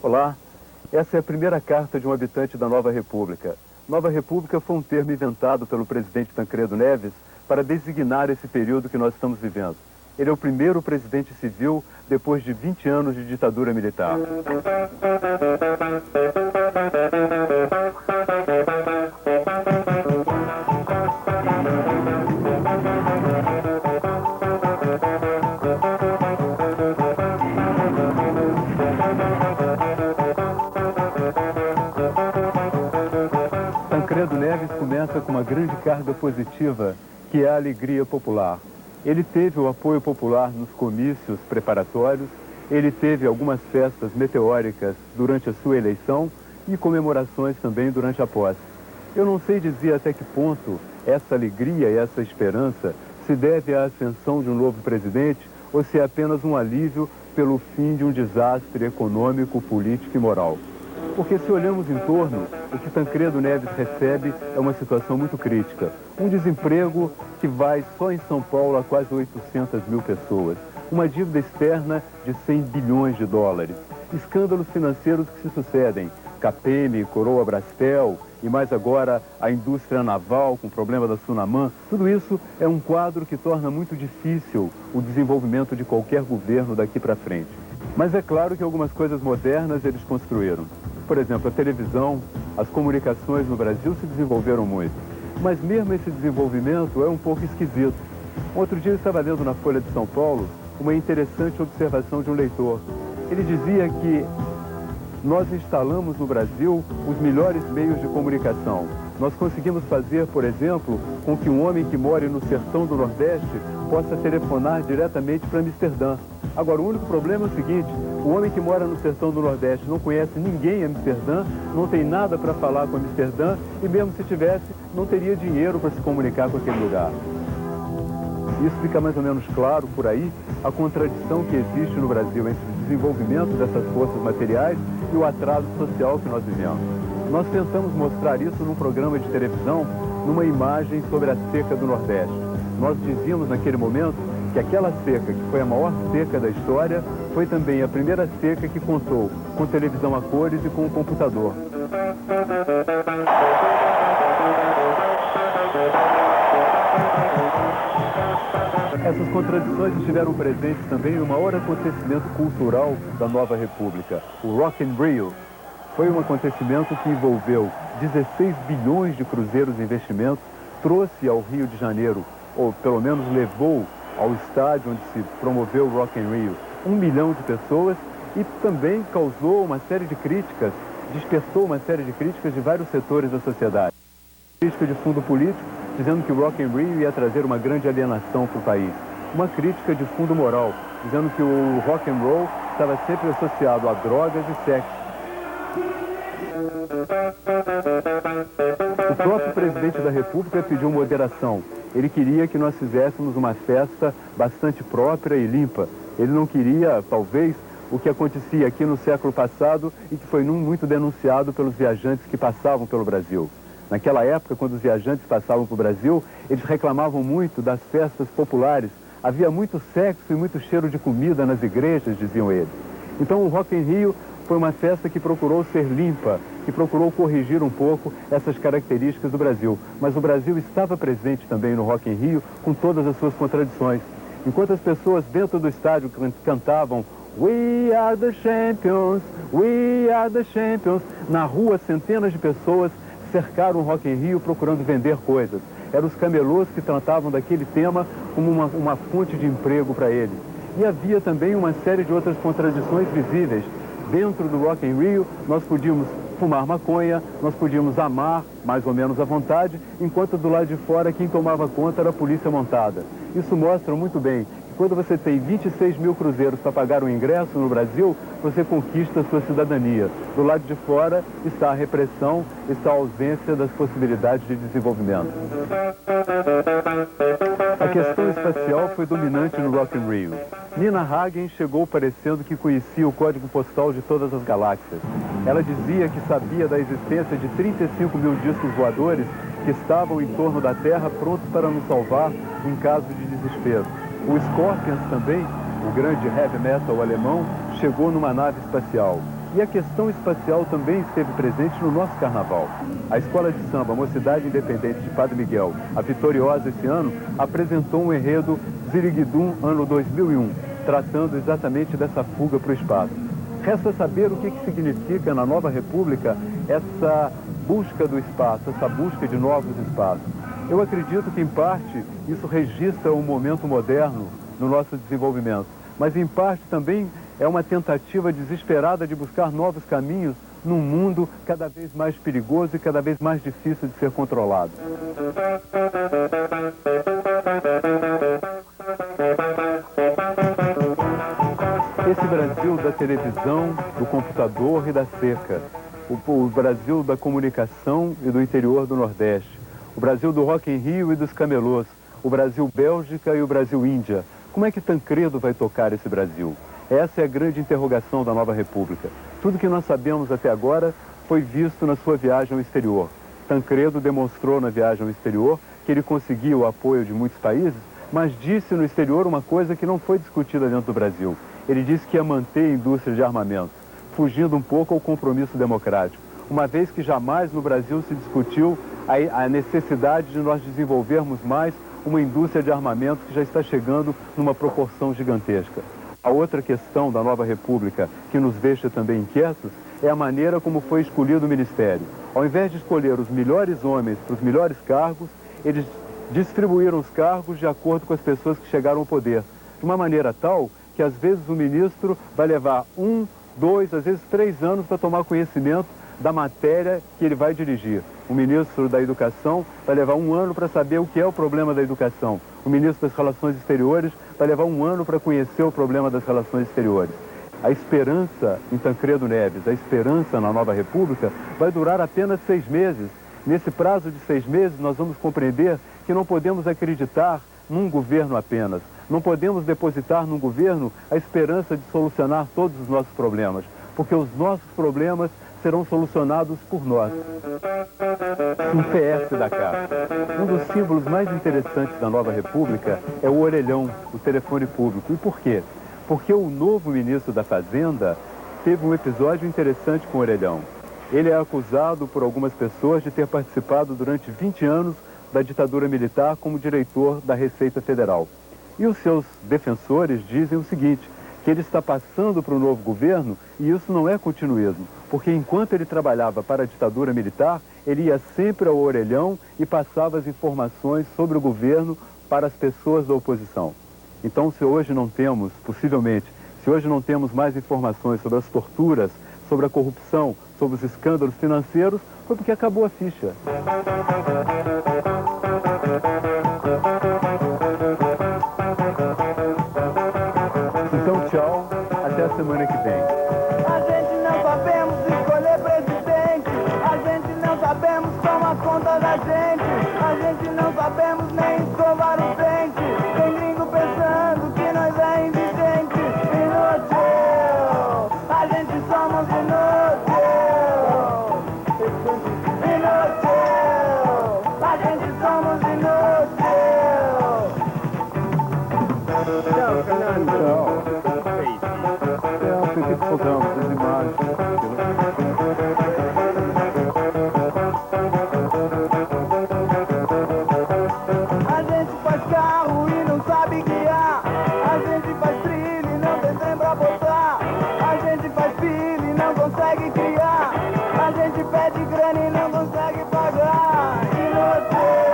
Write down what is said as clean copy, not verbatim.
Olá, essa é a primeira carta de um habitante da Nova República. Nova República foi um termo inventado pelo presidente Tancredo Neves para designar esse período que nós estamos vivendo. Ele é o primeiro presidente civil depois de 20 anos de ditadura militar. Tancredo Neves começa com uma grande carga positiva, que é a alegria popular. Ele teve o apoio popular nos comícios preparatórios, ele teve algumas festas meteóricas durante a sua eleição e comemorações também durante a posse. Eu não sei dizer até que ponto essa alegria e essa esperança se deve à ascensão de um novo presidente ou se é apenas um alívio pelo fim de um desastre econômico, político e moral. Porque se olhamos em torno, o que Tancredo Neves recebe é uma situação muito crítica. Um desemprego que vai só em São Paulo a quase 800 mil pessoas. Uma dívida externa de 100 bilhões de dólares. Escândalos financeiros que se sucedem. Capeme, Coroa Brastel e mais agora a indústria naval com o problema da Sunamã. Tudo isso é um quadro que torna muito difícil o desenvolvimento de qualquer governo daqui para frente. Mas é claro que algumas coisas modernas eles construíram. Por exemplo, a televisão, as comunicações no Brasil se desenvolveram muito. Mas mesmo esse desenvolvimento é um pouco esquisito. Outro dia eu estava lendo na Folha de São Paulo uma interessante observação de um leitor. Ele dizia que nós instalamos no Brasil os melhores meios de comunicação. Nós conseguimos fazer, por exemplo, com que um homem que mora no sertão do Nordeste possa telefonar diretamente para Amsterdã. Agora, o único problema é o seguinte: o homem que mora no sertão do Nordeste não conhece ninguém em Amsterdã, não tem nada para falar com Amsterdã e mesmo se tivesse, não teria dinheiro para se comunicar com aquele lugar. Isso fica mais ou menos claro por aí, a contradição que existe no Brasil entre o desenvolvimento dessas forças materiais e o atraso social que nós vivemos. Nós tentamos mostrar isso num programa de televisão, numa imagem sobre a seca do Nordeste. Nós dizíamos naquele momento que aquela seca, que foi a maior seca da história, foi também a primeira seca que contou com televisão a cores e com o computador. Essas contradições estiveram presentes também no maior acontecimento cultural da Nova República, o Rock in Rio. Foi um acontecimento que envolveu 16 bilhões de cruzeiros de investimento, trouxe ao Rio de Janeiro, ou pelo menos levou ao estádio onde se promoveu o Rock in Rio, 1 milhão de pessoas e também causou uma série de críticas, despertou uma série de críticas de vários setores da sociedade. Crítica de fundo político, dizendo que o Rock in Rio ia trazer uma grande alienação para o país. Uma crítica de fundo moral, dizendo que o rock and roll estava sempre associado a drogas e sexo. O próprio presidente da República pediu moderação. Ele queria que nós fizéssemos uma festa bastante própria e limpa. Ele não queria, talvez, o que acontecia aqui no século passado e que foi muito denunciado pelos viajantes que passavam pelo Brasil. Naquela época, quando os viajantes passavam para o Brasil, eles reclamavam muito das festas populares. Havia muito sexo e muito cheiro de comida nas igrejas, diziam eles. Então o Rock in Rio foi uma festa que procurou ser limpa, que procurou corrigir um pouco essas características do Brasil. Mas o Brasil estava presente também no Rock in Rio com todas as suas contradições. Enquanto as pessoas dentro do estádio cantavam "We are the champions, we are the champions", na rua centenas de pessoas cercaram o Rock in Rio procurando vender coisas. Eram os camelôs que tratavam daquele tema como uma fonte de emprego para eles. E havia também uma série de outras contradições visíveis. Dentro do Rock in Rio, nós podíamos fumar maconha, nós podíamos amar, mais ou menos à vontade, enquanto do lado de fora quem tomava conta era a polícia montada. Isso mostra muito bem que quando você tem 26 mil cruzeiros para pagar um ingresso no Brasil, você conquista a sua cidadania. Do lado de fora está a repressão, está a ausência das possibilidades de desenvolvimento. A questão espacial foi dominante no Rock in Rio. Nina Hagen chegou parecendo que conhecia o código postal de todas as galáxias. Ela dizia que sabia da existência de 35 mil discos voadores que estavam em torno da Terra prontos para nos salvar em caso de desespero. O Scorpions também, o grande heavy metal alemão, chegou numa nave espacial. E a questão espacial também esteve presente no nosso carnaval. A Escola de Samba Mocidade Independente de Padre Miguel, a vitoriosa esse ano, apresentou um enredo Ziriguidum ano 2001, tratando exatamente dessa fuga para o espaço. Resta saber o que significa na nova república essa busca do espaço, essa busca de novos espaços. Eu acredito que, em parte, isso registra um momento moderno no nosso desenvolvimento, mas, em parte, também é uma tentativa desesperada de buscar novos caminhos num mundo cada vez mais perigoso e cada vez mais difícil de ser controlado. Esse Brasil da televisão, do computador e da seca, o Brasil da comunicação e do interior do Nordeste, o Brasil do Rock in Rio e dos camelôs, o Brasil Bélgica e o Brasil Índia. Como é que Tancredo vai tocar esse Brasil? Essa é a grande interrogação da nova república. Tudo que nós sabemos até agora foi visto na sua viagem ao exterior. Tancredo demonstrou na viagem ao exterior que ele conseguia o apoio de muitos países, mas disse no exterior uma coisa que não foi discutida dentro do Brasil. Ele disse que ia manter a indústria de armamento, fugindo um pouco ao compromisso democrático, uma vez que jamais no Brasil se discutiu a necessidade de nós desenvolvermos mais uma indústria de armamento que já está chegando numa proporção gigantesca. A outra questão da nova república que nos deixa também inquietos é a maneira como foi escolhido o ministério. Ao invés de escolher os melhores homens para os melhores cargos, eles distribuíram os cargos de acordo com as pessoas que chegaram ao poder, de uma maneira tal que às vezes o ministro vai levar 1, 2, às vezes 3 anos para tomar conhecimento da matéria que ele vai dirigir. O ministro da Educação vai levar 1 ano para saber o que é o problema da educação. O ministro das Relações Exteriores vai levar 1 ano para conhecer o problema das relações exteriores. A esperança em Tancredo Neves, a esperança na nova república, vai durar apenas 6 meses. Nesse prazo de 6 meses, nós vamos compreender que não podemos acreditar num governo apenas. Não podemos depositar num governo a esperança de solucionar todos os nossos problemas, porque os nossos problemas serão solucionados por nós. Um PS da Caixa. Um dos símbolos mais interessantes da nova república é o orelhão, o telefone público. E por quê? Porque o novo ministro da Fazenda teve um episódio interessante com o orelhão. Ele é acusado por algumas pessoas de ter participado durante 20 anos da ditadura militar como diretor da Receita Federal. E os seus defensores dizem o seguinte, que ele está passando para o novo governo e isso não é continuismo, porque enquanto ele trabalhava para a ditadura militar, ele ia sempre ao orelhão e passava as informações sobre o governo para as pessoas da oposição. Então, se hoje não temos, possivelmente, se hoje não temos mais informações sobre as torturas, sobre a corrupção, sobre os escândalos financeiros, foi porque acabou a ficha. Então, tchau, até a semana que vem. A gente não sabemos escolher presidente, a gente não sabemos tomar conta da gente, a gente não sabemos nem escovar o dente. Tem gringo pensando que nós é indigente, inútil, a gente somos inútil, inútil, a gente somos inútil. Tchau, Fernando. Tchau. Que fogamos as imagens. A gente faz carro e não sabe guiar, a gente faz trilha e não tem trem pra botar, a gente faz filho e não consegue criar, a gente pede grana e não consegue pagar. Inútil.